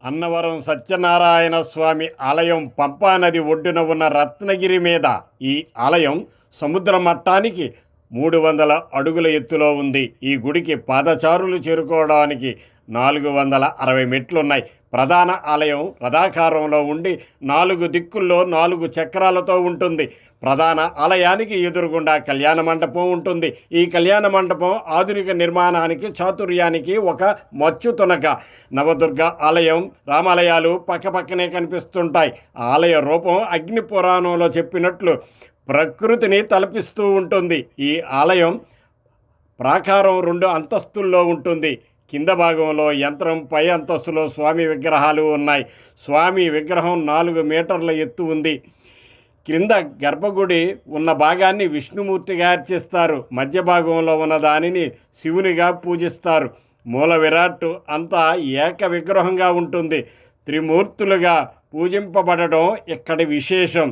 అన్నవరం సత్యనారాయణ స్వామి ఆలయం పంపానది ఒడ్డున ఉన్న రత్నగిరి మీద ఈ ఆలయం సముద్ర మట్టానికి 300 అడుగుల ఎత్తులో ఉంది. ఈ గుడికి పాదచారులు చేరుకోవడానికి 460 మెట్లున్నాయి. ప్రధాన ఆలయం రథాకారంలో ఉండి 4 దిక్కుల్లో 4 చక్రాలతో ఉంటుంది. ప్రధాన ఆలయానికి ఎదురుగుండా కళ్యాణ మండపం ఉంటుంది. ఈ కళ్యాణ మండపం ఆధునిక నిర్మాణానికి చాతుర్యానికి ఒక మచ్చు తునక. నవదుర్గ ఆలయం, రామాలయాలు పక్కపక్కనే కనిపిస్తుంటాయి. ఆలయ రూపం అగ్ని పురాణంలో చెప్పినట్లు ప్రకృతిని తలపిస్తూ ఉంటుంది. ఈ ఆలయం ప్రాకారం 2 అంతస్తుల్లో ఉంటుంది. కింద భాగంలో యంత్రం, పై అంతస్తులో స్వామి విగ్రహాలు ఉన్నాయి. స్వామి విగ్రహం 4 మీటర్ల ఎత్తు ఉంది. క్రింద గర్భగుడి ఉన్న భాగాన్ని విష్ణుమూర్తిగా అర్చిస్తారు. మధ్య భాగంలో ఉన్న దానిని శివునిగా పూజిస్తారు. మూల విరాట్ అంతా ఏక విగ్రహంగా ఉంటుంది. త్రిమూర్తులుగా పూజింపబడడం ఇక్కడి విశేషం.